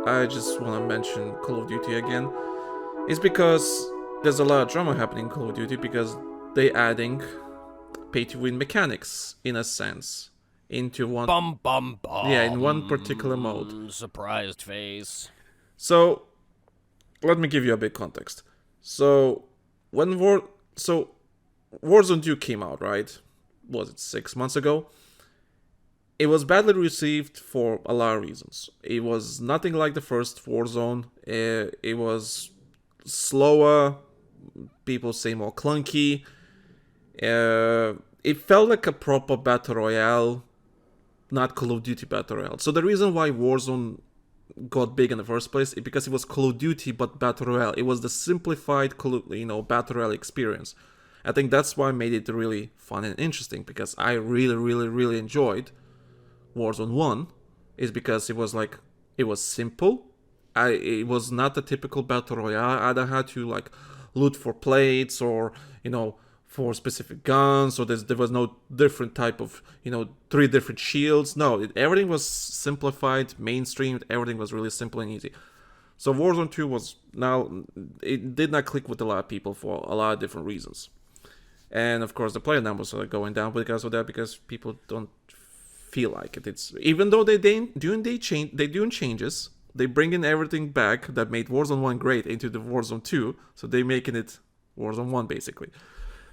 I just want to mention Call of Duty again is because there's a lot of drama happening in Call of Duty because they adding pay-to-win mechanics in a sense into one. Bum bum bum. Yeah, in one particular mode. Surprised face. So let me give you a bit context. So Warzone 2 came out, right? Was it 6 months ago? It was badly received for a lot of reasons. It was nothing like the first Warzone. It was slower. People say more clunky. It felt like a proper battle royale, not Call of Duty battle royale. So the reason why Warzone got big in the first place is because it was Call of Duty but battle royale. It was the simplified battle royale experience. I think that's why I made it really fun and interesting, because I really enjoyed Warzone 1 is because it was simple. It was not a typical battle royale. I don't had to loot for plates or for specific guns, or there was no different type of 3 different shields. No, everything was simplified, mainstreamed. Everything was really simple and easy. So Warzone 2 it did not click with a lot of people for a lot of different reasons. And of course the player numbers are going down because of that, because people don't feel like it. It's even though they doing changes, they bring in everything back that made Warzone 1 great into the Warzone 2, so they making it Warzone 1 basically.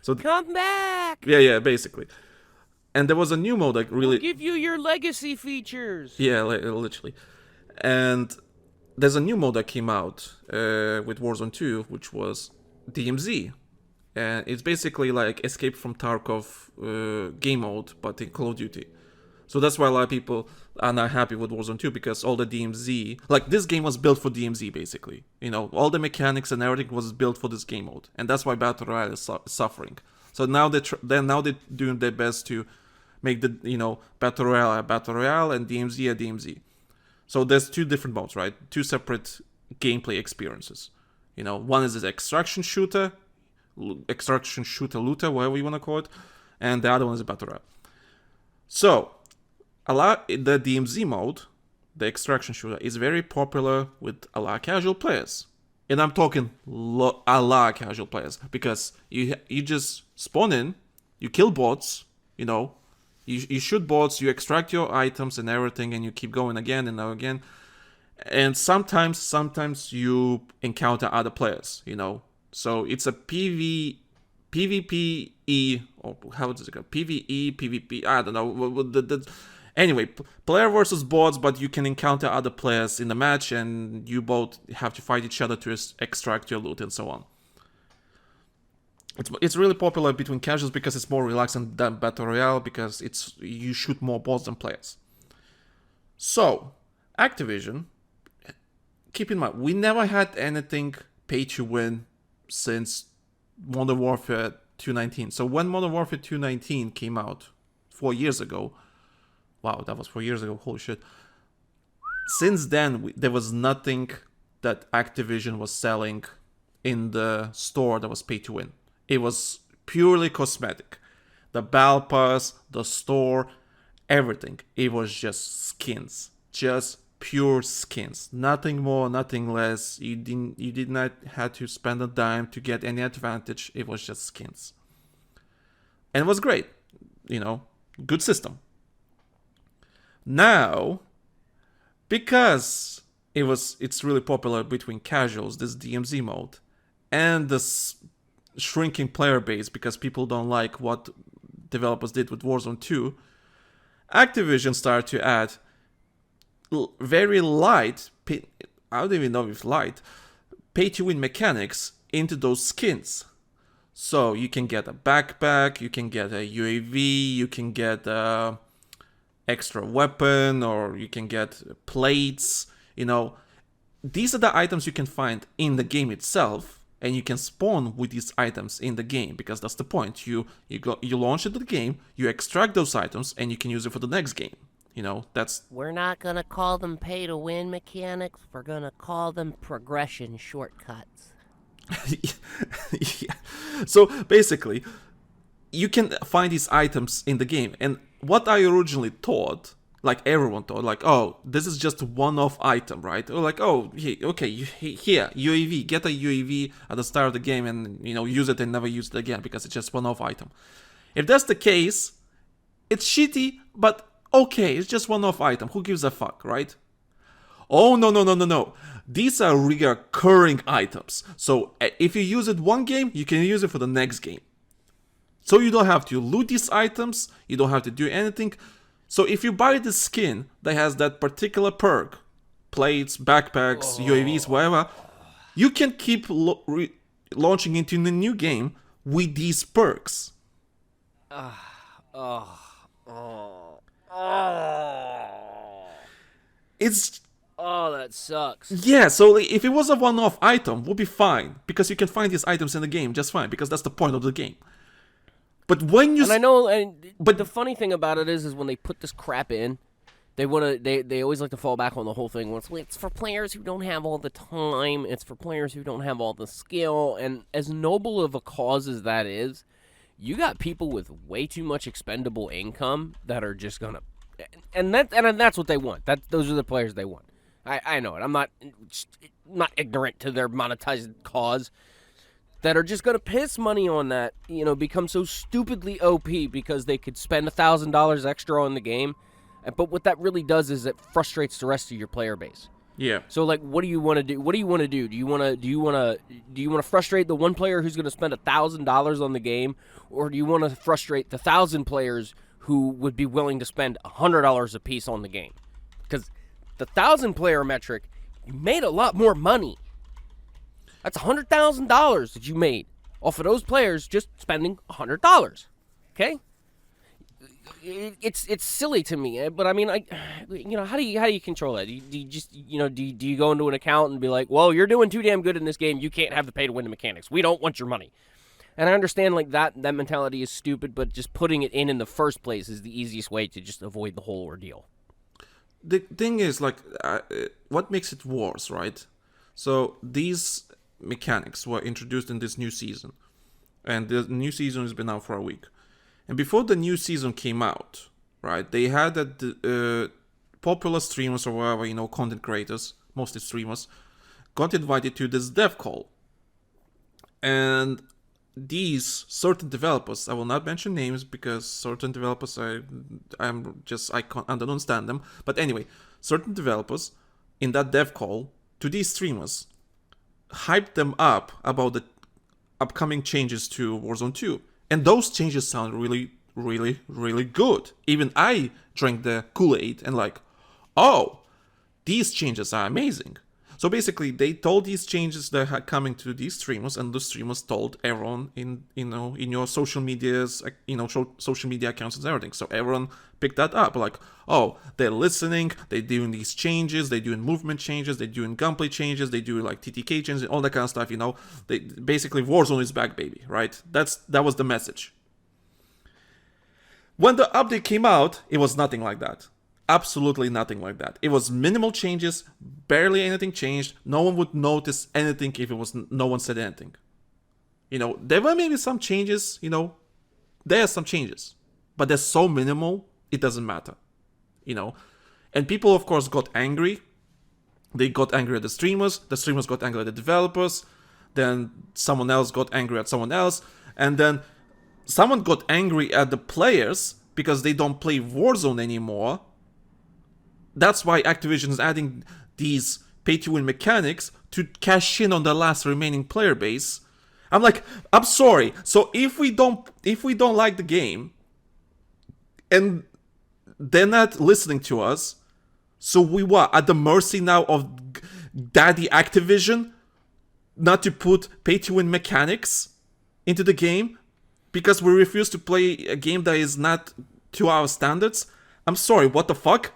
So come back. Yeah, basically. And there was a new mode that really we'll give you your legacy features. Yeah, literally. And there's a new mode that came out with Warzone 2, which was DMZ. And it's basically like Escape from Tarkov game mode, but in Call of Duty. So that's why a lot of people are not happy with Warzone 2, because all the DMZ... this game was built for DMZ, basically. All the mechanics and everything was built for this game mode. And that's why Battle Royale is suffering. So now they're doing their best to make the, Battle Royale a Battle Royale and DMZ a DMZ. So there's 2 different modes, right? 2 separate gameplay experiences. One is this extraction shooter looter, whatever you want to call it. And the other one is a Battle Royale. So... the DMZ mode, the extraction shooter, is very popular with a lot of casual players. And I'm talking a lot of casual players, because you just spawn in, you kill bots, you shoot bots, you extract your items and everything, and you keep going again and again. And sometimes you encounter other players, So it's a PvPE, or how does it go? PvE, PvP, I don't know. Anyway, player versus bots, but you can encounter other players in the match, and you both have to fight each other to extract your loot and so on. It's really popular between casuals because it's more relaxing than Battle Royale, because you shoot more bots than players. So, Activision, keep in mind, we never had anything pay to win since Modern Warfare 2.19. So when Modern Warfare 2.19 came out 4 years ago, wow, that was 4 years ago, holy shit. Since then, there was nothing that Activision was selling in the store that was pay to win. It was purely cosmetic. The Battle Pass, the store, everything. It was just skins. Just pure skins. Nothing more, nothing less. You did not have to spend a dime to get any advantage. It was just skins. And it was great. Good system. Now, because it's really popular between casuals, this DMZ mode, and this shrinking player base because people don't like what developers did with Warzone 2, Activision started to add very light, I don't even know if light, pay-to-win mechanics into those skins. So you can get a backpack, you can get a UAV, you can get a extra weapon, or you can get plates. These are the items you can find in the game itself, and you can spawn with these items in the game, because that's the point. You launch into the game, you extract those items, and you can use it for the next game. That's... We're not gonna call them pay to win mechanics, we're gonna call them progression shortcuts. Yeah. So basically, you can find these items in the game, and what I originally thought like everyone thought, like, oh, this is just a one-off item, right? Or like, oh, okay, here, UAV, get a UAV at the start of the game and, use it and never use it again because it's just one-off item. If that's the case, it's shitty, but okay, it's just one-off item. Who gives a fuck, right? Oh, no. These are recurring items. So if you use it one game, you can use it for the next game. So you don't have to loot these items, you don't have to do anything. So if you buy the skin that has that particular perk, plates, backpacks, UAVs, whatever, you can keep launching into the new game with these perks. It's... Oh, that sucks. Yeah, so if it was a one-off item, we'll be fine. Because you can find these items in the game just fine, because that's the point of the game. But when you... And I know, but the funny thing about it is when they put this crap in, they always like to fall back on the whole thing. It's for players who don't have all the time. It's for players who don't have all the skill. And as noble of a cause as that is, you got people with way too much expendable income that are just gonna, and that's what they want. Those are the players they want. I know it. I'm not ignorant to their monetized cause. That are just going to piss money on that, become so stupidly OP because they could spend $1,000 extra on the game. But what that really does is it frustrates the rest of your player base. Yeah. So like, what do you want to do? What do you want to do? Do you want to frustrate the one player who's going to spend $1,000 on the game, or do you want to frustrate the 1,000 players who would be willing to spend $100 a piece on the game? Because the 1,000 player metric, you made a lot more money. That's $100,000 that you made off of those players just spending $100. Okay, it's silly to me, but I mean, how do you control that? Do you just do you go into an account and be like, well, you're doing too damn good in this game, you can't have the pay to win the mechanics. We don't want your money. And I understand like that mentality is stupid, but just putting it in the first place is the easiest way to just avoid the whole ordeal. The thing is, like, what makes it worse, right? So these mechanics were introduced in this new season, and the new season has been out for a week. And before the new season came out, right, they had that popular streamers or whatever, content creators, mostly streamers, got invited to this dev call. And these certain developers, I will not mention names because certain developers, I can't understand them. But anyway, certain developers in that dev call to these streamers hyped them up about the upcoming changes to Warzone 2. And those changes sound really, really, really good. Even I drank the Kool-Aid and like, oh, these changes are amazing. So basically, they told these changes that are coming to these streamers, and the streamers told everyone in your social medias, social media accounts and everything. So everyone picked that up, like, oh, they're listening, they're doing these changes, they're doing movement changes, they're doing gunplay changes, they do like TTK changes, and all that kind of stuff. They basically Warzone is back, baby, right? That was the message. When the update came out, it was nothing like that. Absolutely nothing like that. It was minimal changes, barely anything changed. No one would notice anything if no one said anything. There were maybe some changes, there are some changes, but they're so minimal, it doesn't matter, And people, of course, got angry. They got angry at the streamers got angry at the developers, then someone else got angry at someone else, and then someone got angry at the players because they don't play Warzone anymore. That's why Activision is adding these pay-to-win mechanics to cash in on the last remaining player base. I'm like, I'm sorry. So if we don't like the game, and they're not listening to us, so we what? At the mercy now of Daddy Activision, not to put pay-to-win mechanics into the game because we refuse to play a game that is not to our standards? I'm sorry. What the fuck?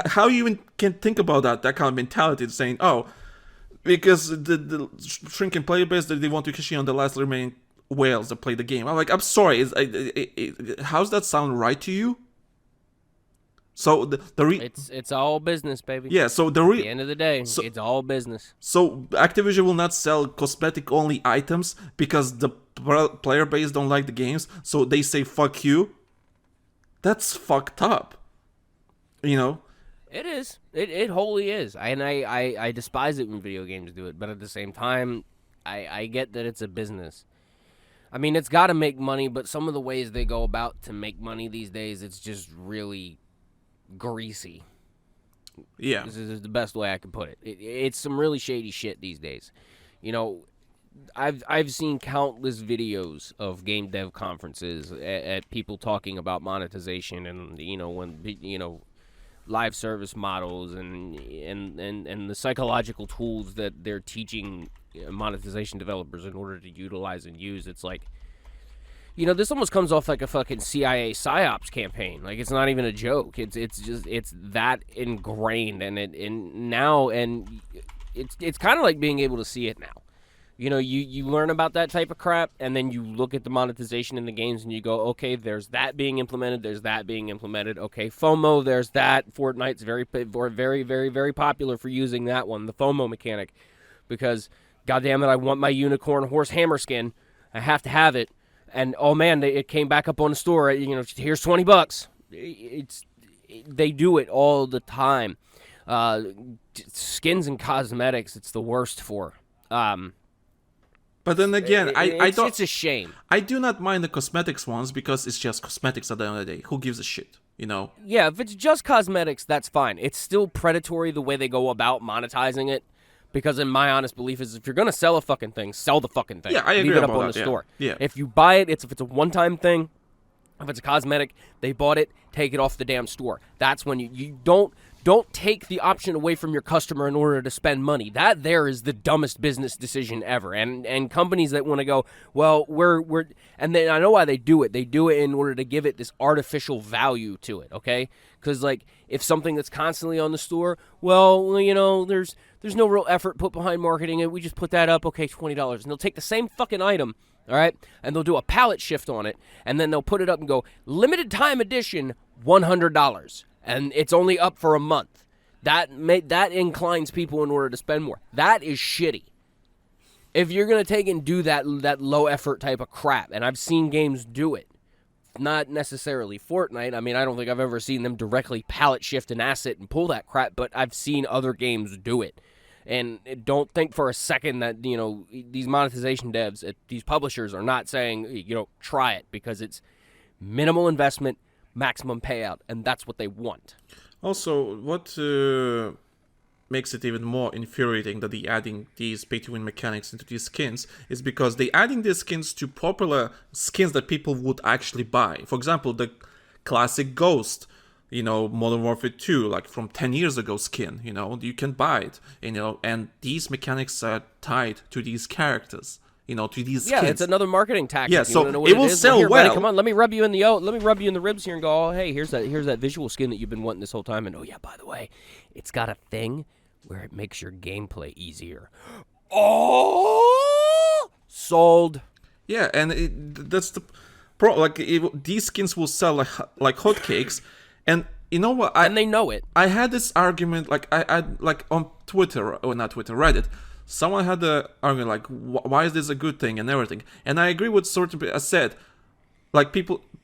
How you even can think about that kind of mentality, saying, oh, because the shrinking player base, that they want to cash in on the last remaining whales that play the game. I'm like, I'm sorry, how's that sound right to you? So it's all business, baby. Yeah, so at the end of the day, it's all business. So Activision will not sell cosmetic only items because the player base don't like the games, so they say fuck you. That's fucked up. You know? It is. It wholly is. And I despise it when video games do it. But at the same time, I get that it's a business. I mean, it's got to make money, but some of the ways they go about to make money these days, it's just really greasy. Yeah. This is the best way I can put it. It's some really shady shit these days. You know, I've seen countless videos of game dev conferences at people talking about monetization and when live service models and the psychological tools that they're teaching monetization developers in order to utilize and use. It's like, this almost comes off like a fucking CIA psyops campaign. Like, it's not even a joke. It's that ingrained, and it's kind of like being able to see it now. You learn about that type of crap, and then you look at the monetization in the games, and you go, okay, there's that being implemented, there's that being implemented. Okay, FOMO, there's that. Fortnite's very, very, very, very popular for using that one, the FOMO mechanic, because, goddamn it, I want my unicorn horse hammer skin. I have to have it. And, oh, man, it came back up on the store. Here's $20. They do it all the time. Skins and cosmetics, it's the worst for. But then again, I don't. It's a shame. I do not mind the cosmetics ones because it's just cosmetics at the end of the day. Who gives a shit, Yeah, if it's just cosmetics, that's fine. It's still predatory the way they go about monetizing it. Because in my honest belief is if you're going to sell a fucking thing, sell the fucking thing. Yeah, I agree Leave it up about on that, the store. Yeah. If you buy it, if it's a one-time thing, if it's a cosmetic, they bought it, take it off the damn store. That's when you don't take the option away from your customer in order to spend money. That there is the dumbest business decision ever. And companies that want to go, well, we're and then I know why they do it. They do it in order to give it this artificial value to it, okay? Because, like, if something that's constantly on the store, well, there's no real effort put behind marketing it. We just put that up, okay, $20. And they'll take the same fucking item, all right, and they'll do a palette shift on it, and then they'll put it up and go, limited time edition, $100. And it's only up for a month. That inclines people in order to spend more. That is shitty. If you're going to take and do that low effort type of crap, and I've seen games do it, not necessarily Fortnite. I mean, I don't think I've ever seen them directly palette shift an asset and pull that crap, but I've seen other games do it. And don't think for a second that, these monetization devs, these publishers are not saying, try it, because it's minimal investment, maximum payout, and that's what they want. Also, what makes it even more infuriating that they're adding these pay-to-win mechanics into these skins is because they're adding these skins to popular skins that people would actually buy. For example, the classic Ghost, Modern Warfare 2, like from 10 years ago skin, you can buy it, and these mechanics are tied to these characters. To these skins. Yeah, it's another marketing tactic. Yeah, so it will sell well. well. Buddy, come on, let me rub you in the ribs here and go, oh, hey, here's that visual skin that you've been wanting this whole time. And oh yeah, by the way, it's got a thing where it makes your gameplay easier. Oh, sold. Yeah, and that's the these skins will sell like hotcakes, and you know what? And they know it. I had this argument I on Twitter or not Twitter, Reddit. Someone had the argument like, why is this a good thing and everything? And I agree with certain people. I said, like,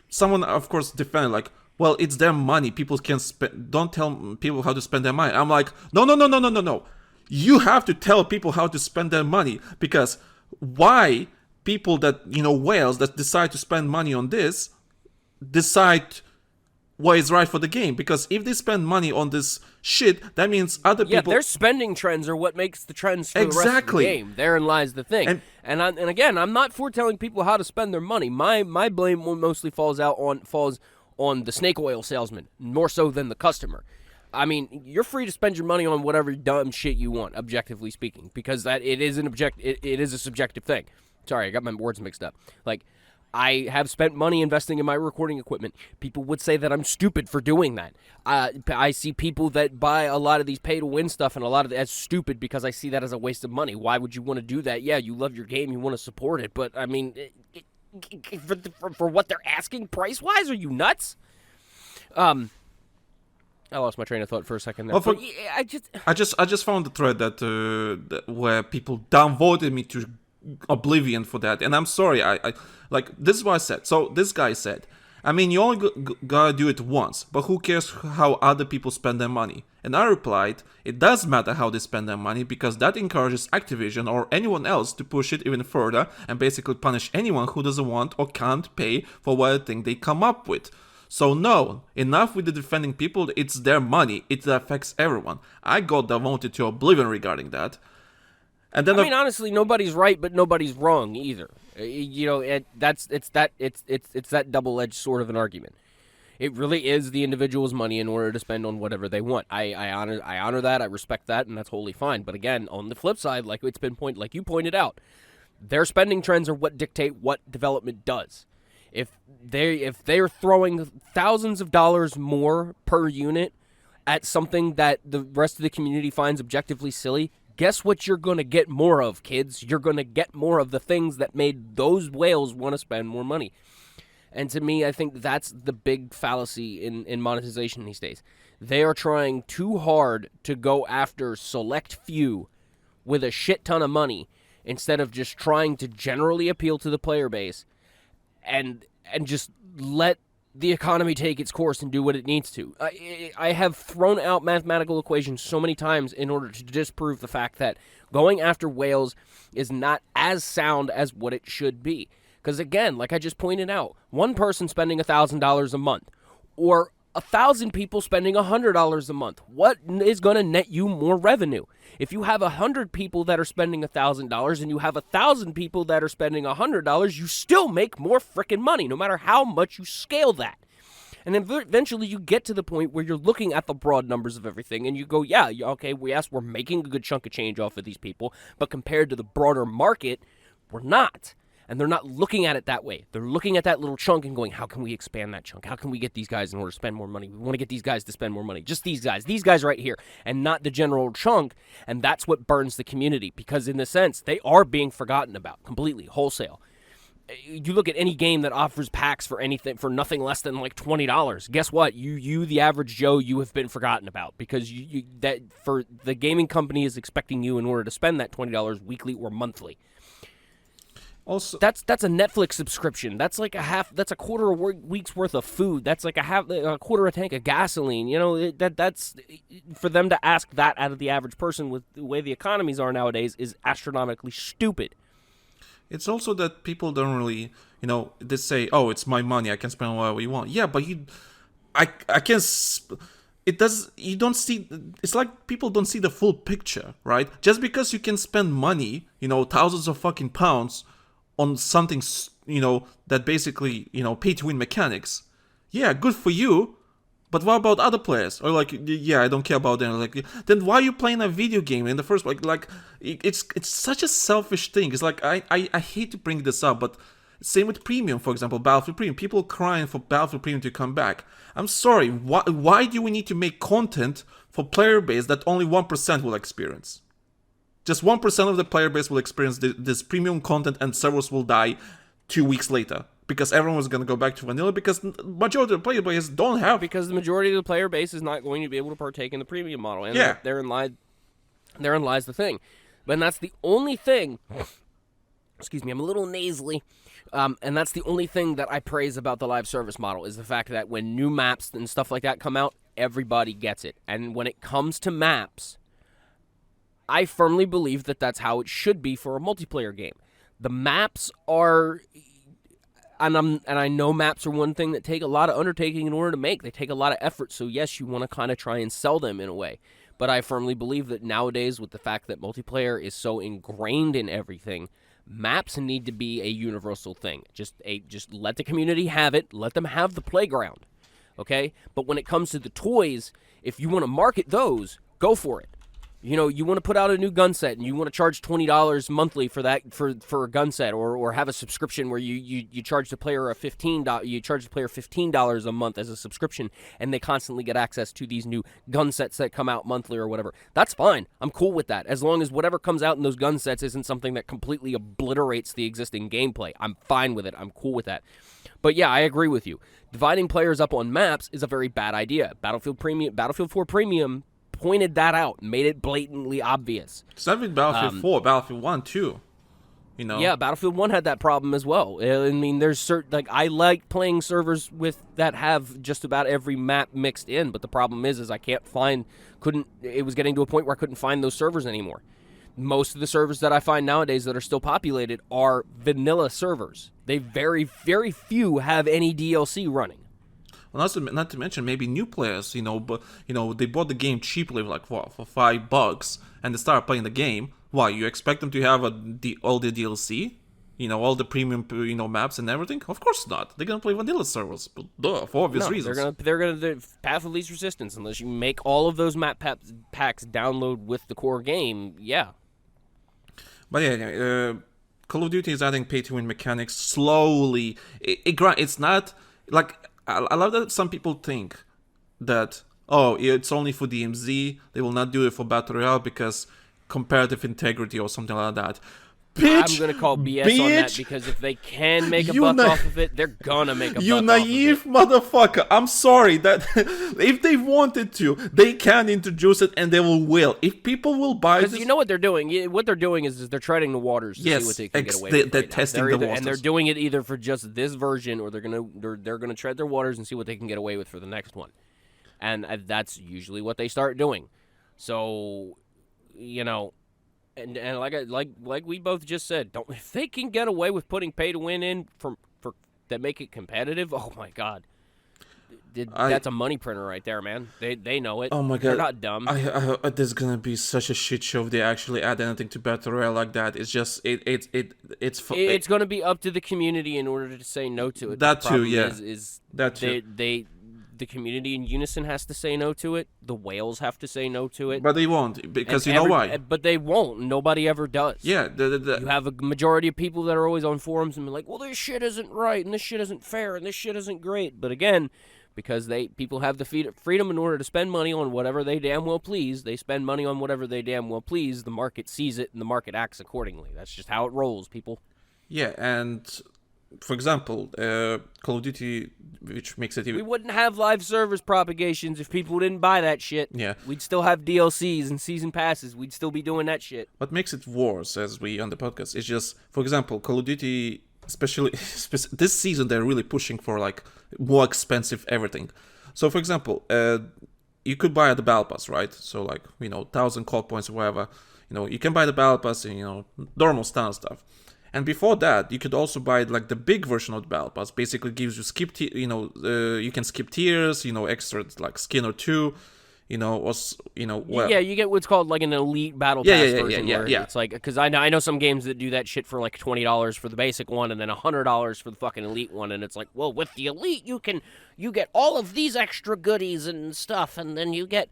someone of course defended like, well, it's their money. People can spend. Don't tell people how to spend their money. I'm like, no. You have to tell people how to spend their money, because why people that whales that decide to spend money on this decide what is right for the game? Because if they spend money on this shit, that means other people. Yeah, their spending trends are what makes the trends for the rest of the game. Therein lies the thing. And again, I'm not for telling people how to spend their money. My blame mostly falls on the snake oil salesman more so than the customer. I mean, you're free to spend your money on whatever dumb shit you want, objectively speaking, because it is a subjective thing. Sorry, I got my words mixed up. Like, I have spent money investing in my recording equipment. People would say that I'm stupid for doing that. I see people that buy a lot of these pay-to-win stuff, and a lot of that's stupid because I see that as a waste of money. Why would you want to do that? Yeah, you love your game, you want to support it, but I mean, for what they're asking price-wise, are you nuts? I lost my train of thought for a second there. Well, I just found the thread that where people downvoted me to oblivion for that, and I'm sorry. I like, this is what I said. So this guy said, I mean, you only gotta do it once, but who cares how other people spend their money? And I replied, it does matter how they spend their money because that encourages Activision or anyone else to push it even further and basically punish anyone who doesn't want or can't pay for whatever they come up with. So no, enough with the defending people, it's their money, it affects everyone. I got devoted to oblivion regarding that. And then I mean, honestly, nobody's right, but nobody's wrong either. You know, it's that double-edged sort of an argument. It really is the individual's money in order to spend on whatever they want. I honor that, I respect that, and that's wholly fine. But again, on the flip side, like you pointed out, their spending trends are what dictate what development does. If they're throwing thousands of dollars more per unit at something that the rest of the community finds objectively silly, guess what you're going to get more of, kids? You're going to get more of the things that made those whales want to spend more money. And to me, I think that's the big fallacy in monetization these days. They are trying too hard to go after select few with a shit ton of money instead of just trying to generally appeal to the player base and just let the economy take its course and do what it needs to. I have thrown out mathematical equations so many times in order to disprove the fact that going after whales is not as sound as what it should be. Because again, like I just pointed out, one person spending $1,000 a month or 1,000 people spending $100 a month, what is going to net you more revenue? If you have 100 people that are spending $1,000 and you have 1,000 people that are spending $100, you still make more freaking money, no matter how much you scale that. And then eventually you get to the point where you're looking at the broad numbers of everything and you go, yeah, okay, we're making a good chunk of change off of these people, but compared to the broader market, we're not. And they're not looking at it that way. They're looking at that little chunk and going, how can we expand that chunk? How can we get these guys in order to spend more money? We want to get these guys to spend more money. Just these guys right here, and not the general chunk. And that's what burns the community because in the sense, they are being forgotten about completely, wholesale. You look at any game that offers packs for anything for nothing less than like $20. Guess what? You the average Joe, you have been forgotten about because that for the gaming company is expecting you in order to spend that $20 weekly or monthly. Also, that's a Netflix subscription. That's like that's a quarter a week's worth of food. That's like a quarter a tank of gasoline. You know, that's for them to ask that out of the average person with the way the economies are nowadays is astronomically stupid. It's also that people don't really, they say, oh, it's my money, I can spend whatever you want. Yeah, but I can't. You don't see. It's like people don't see the full picture, right? Just because you can spend money, thousands of fucking pounds on something, that basically, pay to win mechanics. Yeah, good for you. But what about other players? Or like, yeah, I don't care about them. Like, then why are you playing a video game in the first place? Like, it's such a selfish thing. It's like I hate to bring this up, but same with Premium, for example, Battlefield Premium. People crying for Battlefield Premium to come back. I'm sorry. Why do we need to make content for player base that only 1% will experience? Just 1% of the player base will experience this premium content and servers will die 2 weeks later. Because everyone was going to go back to vanilla because majority of the player base don't have... Because the majority of the player base is not going to be able to partake in the premium model. And yeah. therein lies the thing. But that's the only thing... Excuse me, I'm a little nasally. And that's the only thing that I praise about the live service model is the fact that when new maps and stuff like that come out, everybody gets it. And when it comes to maps... I firmly believe that that's how it should be for a multiplayer game. The maps are, and I know maps are one thing that take a lot of undertaking in order to make. They take a lot of effort, so yes, you want to kind of try and sell them in a way. But I firmly believe that nowadays, with the fact that multiplayer is so ingrained in everything, maps need to be a universal thing. Just let the community have it. Let them have the playground, okay? But when it comes to the toys, if you want to market those, go for it. You want to put out a new gun set and you want to charge $20 monthly for that for a gun set or have a subscription where you charge the player $15 a month as a subscription and they constantly get access to these new gun sets that come out monthly or whatever. That's fine. I'm cool with that. As long as whatever comes out in those gun sets isn't something that completely obliterates the existing gameplay. I'm fine with it. I'm cool with that. But yeah, I agree with you. Dividing players up on maps is a very bad idea. Battlefield 4 Premium pointed that out, made it blatantly obvious. It's not even Battlefield 4, Battlefield 1 too. You know? Yeah, Battlefield 1 had that problem as well. I mean, there's certain, like, I like playing servers that have just about every map mixed in, but the problem is I it was getting to a point where I couldn't find those servers anymore. Most of the servers that I find nowadays that are still populated are vanilla servers. They very, very few have any DLC running. Well, not to mention maybe new players, but they bought the game cheaply, like for $5, and they start playing the game. Why, you expect them to have all the DLC, all the premium, maps and everything? Of course not. They're gonna play vanilla servers, but for obvious reasons. They're gonna the path of least resistance unless you make all of those map packs download with the core game. Yeah. But yeah, Call of Duty is adding pay-to-win mechanics slowly. It's not like I love that some people think that it's only for DMZ. They will not do it for Battle Royale because comparative integrity or something like that. Bitch, I'm gonna call BS on that because if they can make a buck off of it, they're gonna make a buck off of it. You naive motherfucker. I'm sorry that if they wanted to, they can introduce it and they will. If people will buy this... Because you know what they're doing? What they're doing is they're treading the waters to see what they can get away with. They're testing the waters. And they're doing it either for just this version or they're gonna tread their waters and see what they can get away with for the next one. And that's usually what they start doing. So, And like we both just said, if they can get away with putting pay to win in for that make it competitive, oh my god, that's a money printer right there, man. They know it. Oh my god, they're not dumb. There's gonna be such a shit show if they actually add anything to Battle Royale like that. It's just it's gonna be up to the community in order to say no to it. That too, yeah. That too. The community in unison has to say no to it. The whales have to say no to it. But they won't, because you know why? But they won't. Nobody ever does. Yeah. You have a majority of people that are always on forums and be like, well, this shit isn't right, and this shit isn't fair, and this shit isn't great. But again, because people have the freedom in order to spend money on whatever they damn well please, they spend money on whatever they damn well please, the market sees it, and the market acts accordingly. That's just how it rolls, people. Yeah, and... For example, Call of Duty, which makes it even... We wouldn't have live service propagations if people didn't buy that shit. Yeah. We'd still have DLCs and season passes. We'd still be doing that shit. What makes it worse, as we on the podcast, is just, for example, Call of Duty, especially this season, they're really pushing for like more expensive everything. So, for example, you could buy the Battle Pass, right? So, like 1,000 call points or whatever. You can buy the Battle Pass and normal standard stuff. And before that, you could also buy like the big version of the Battle Pass. Basically, gives you you can skip tiers, extra like skin or two, well, yeah, you get what's called like an elite Battle Pass version. Yeah. It's like, because I know some games that do that shit for like $20 for the basic one and then $100 for the fucking elite one, and it's like, well, with the elite you get all of these extra goodies and stuff, and then you get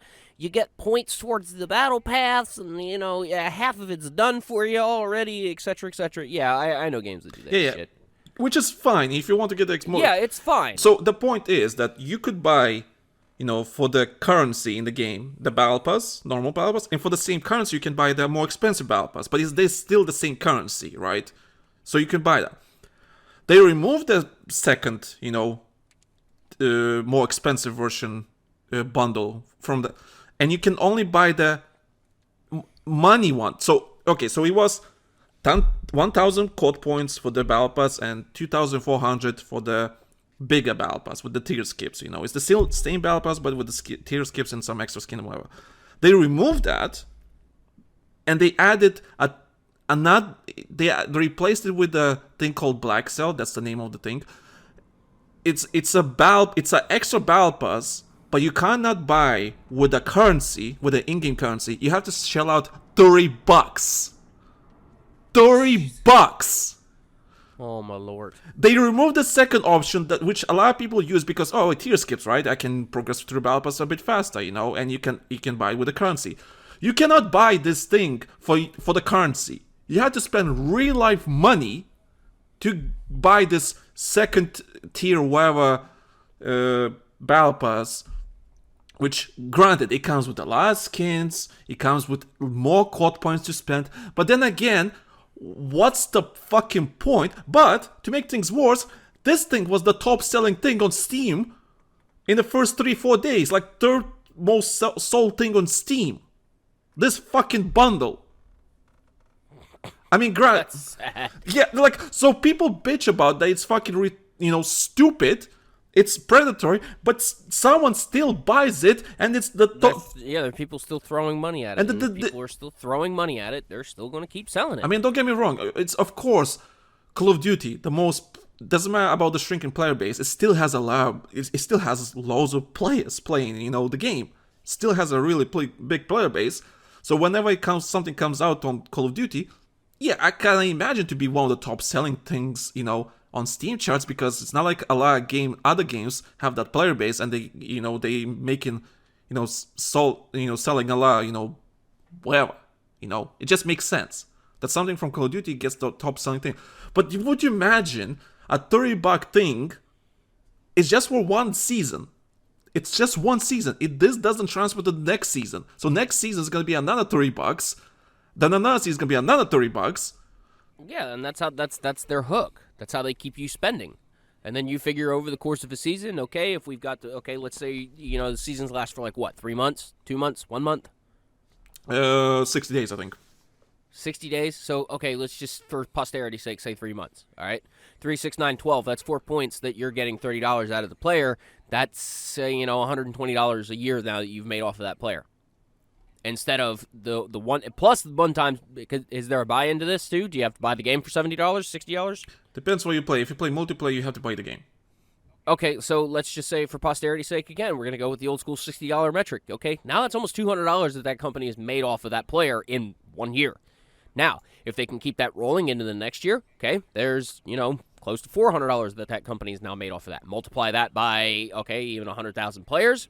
points towards the battle pass, and half of it's done for you already, etc., etc. Yeah, I know games that do that shit. Which is fine if you want to get the Yeah, it's fine. So the point is that you could buy, for the currency in the game, the Battle Pass, normal Battle Pass, and for the same currency you can buy the more expensive Battle Pass, but it's still the same currency, right? So you can buy that. They removed the second, more expensive version bundle from the... And you can only buy the money one. So, okay, so it was 1,000 code points for the Battle Pass and 2,400 for the bigger Battle Pass with the tier skips, It's the same Battle Pass, but with the tier skips and some extra skin and whatever. They removed that, and they added they replaced it with a thing called Black Cell. That's the name of the thing. It's an extra Battle Pass, but you cannot buy with a currency, with an in-game currency. You have to shell out $30. $30! Oh my lord. They removed the second option, which a lot of people use because, it tier skips, right? I can progress through Battle Pass a bit faster, and you can buy it with the currency. You cannot buy this thing for the currency. You have to spend real-life money to buy this second tier, whatever, Battle Pass. Which, granted, it comes with a lot of skins, it comes with more code points to spend, but then again, what's the fucking point? But, to make things worse, this thing was the top selling thing on Steam in the first 3-4 days, like third most sold thing on Steam. This fucking bundle. I mean, That's sad. yeah, like, so people bitch about that. It's fucking, stupid. It's predatory, but someone still buys it, and it's the top. Yeah, there are people still throwing money at it, and people are still throwing money at it. They're still going to keep selling it. I mean, don't get me wrong. It's, of course, Call of Duty, the most, doesn't matter about the shrinking player base. It still has it still has loads of players playing, the game. Still has a really big player base. So whenever something comes out on Call of Duty, yeah, I can imagine to be one of the top selling things, on Steam charts, because it's not like a lot of other games have that player base, and they making, selling a lot, whatever, it just makes sense that something from Call of Duty gets the top selling thing. But would you imagine a $30 thing is just for one season? It's just one season. This doesn't transfer to the next season. So next season is gonna be another $30. Then another season is gonna be another $30. Yeah, and that's their hook. That's how they keep you spending. And then you figure over the course of a season, okay, if we've got let's say, the seasons last for like what, 3 months, 2 months, 1 month? 60 days, I think. 60 days. So, okay, let's just, for posterity's sake, say 3 months. All right, 3, 6, 9, 12. That's 4 points that you're getting $30 out of the player. That's $120 a year now that you've made off of that player. Instead of the one plus the one time, because is there a buy-in to this too? Do you have to buy the game for $70, $60? Depends what you play. If you play multiplayer, you have to buy the game. Okay, so let's just say for posterity's sake again, we're gonna go with the old school $60 metric. Okay, now that's almost $200 that company has made off of that player in 1 year. Now, if they can keep that rolling into the next year, okay, there's close to $400 that company has now made off of that. Multiply that by even 100,000 players,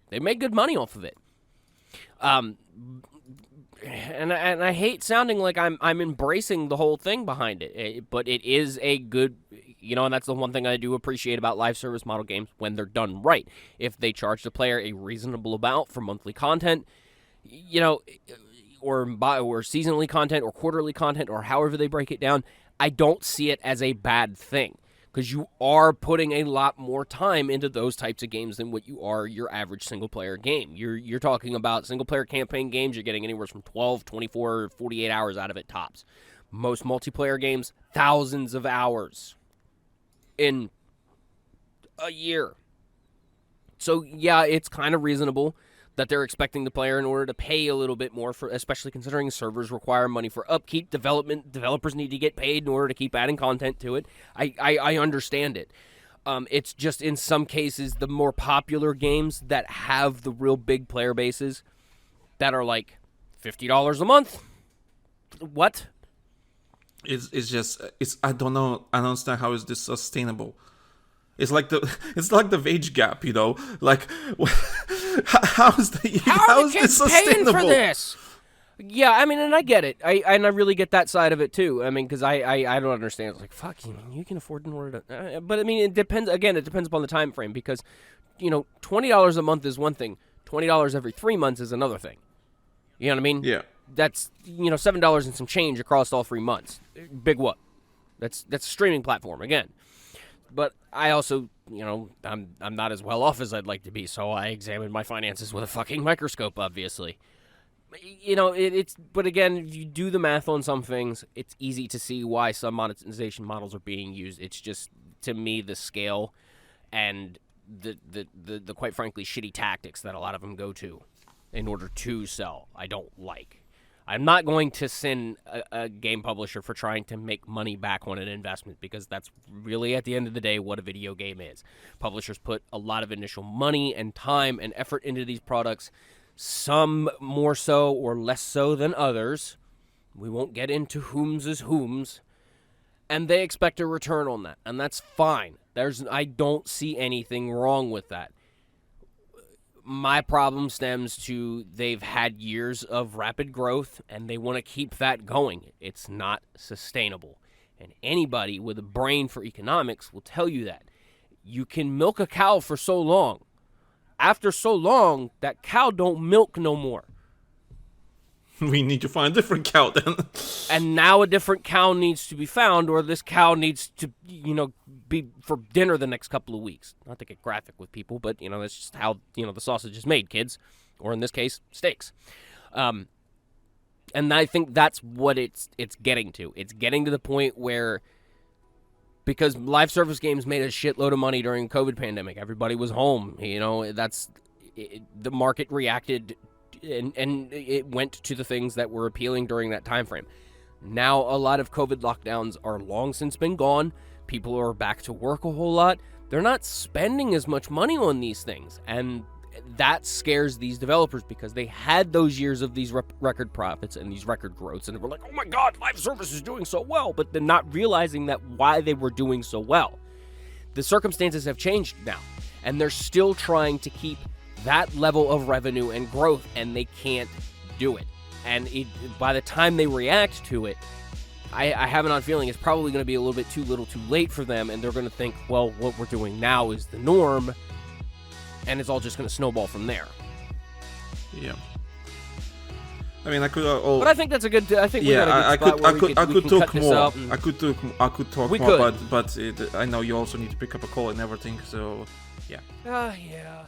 they make good money off of it. And I hate sounding like I'm embracing the whole thing behind it, but it is a good, and that's the one thing I do appreciate about live service model games when they're done right. If they charge the player a reasonable amount for monthly content, or seasonally content or quarterly content or however they break it down, I don't see it as a bad thing. Because you are putting a lot more time into those types of games than what you are your average single-player game. You're talking about single-player campaign games, you're getting anywhere from 12, 24, 48 hours out of it tops. Most multiplayer games, thousands of hours in a year. So, yeah, it's kind of reasonable that they're expecting the player in order to pay a little bit more, for, especially considering servers require money for upkeep, development. Developers need to get paid in order to keep adding content to it. I understand it. It's just in some cases the more popular games that have the real big player bases that are like $50 a month. What? I don't know. I don't understand how is this sustainable. It's like the wage gap, like how is this sustainable? Paying for this? Yeah, I mean, and I get it. I really get that side of it too. I mean, because I don't understand. It's like, fuck you can afford in order to. But I mean, it depends. Again, it depends upon the time frame, because $20 a month is one thing. $20 every 3 months is another thing. You know what I mean? Yeah. That's $7 and some change across all 3 months. Big what? That's a streaming platform again. But I also, I'm not as well off as I'd like to be, so I examine my finances with a fucking microscope, obviously. But again, if you do the math on some things, it's easy to see why some monetization models are being used. It's just, to me, the scale and the quite frankly shitty tactics that a lot of them go to in order to sell, I don't like. I'm not going to sin a game publisher for trying to make money back on an investment, because that's really, at the end of the day, what a video game is. Publishers put a lot of initial money and time and effort into these products, some more so or less so than others. We won't get into whom's is whom's. And they expect a return on that, and that's fine. I don't see anything wrong with that. My problem stems to they've had years of rapid growth, and they want to keep that going. It's not sustainable. And anybody with a brain for economics will tell you that. You can milk a cow for so long. After so long, that cow don't milk no more. We need to find a different cow then. And now a different cow needs to be found, or this cow needs to, be for dinner the next couple of weeks. Not to get graphic with people, but, that's just how, the sausage is made, kids. Or in this case, steaks. And I think that's what it's getting to. It's getting to the point where, because live service games made a shitload of money during COVID pandemic, everybody was home. The market reacted, and it went to the things that were appealing during that time frame. Now a lot of COVID lockdowns are long since been gone. People are back to work a whole lot. They're not spending as much money on these things, and that scares these developers, because they had those years of these record profits and these record growths, and they were like, oh my god, live service is doing so well, but they're not realizing that why they were doing so well. The circumstances have changed now, and they're still trying to keep that level of revenue and growth, and they can't do it. And by the time they react to it, I have an odd feeling it's probably going to be a little bit too little too late for them, and they're going to think, well, what we're doing now is the norm, and it's all just going to snowball from there. Yeah. I mean, I could. But I think that's a good. I think I could talk more. I could talk more, but I know you also need to pick up a call and everything. So, yeah. Yeah.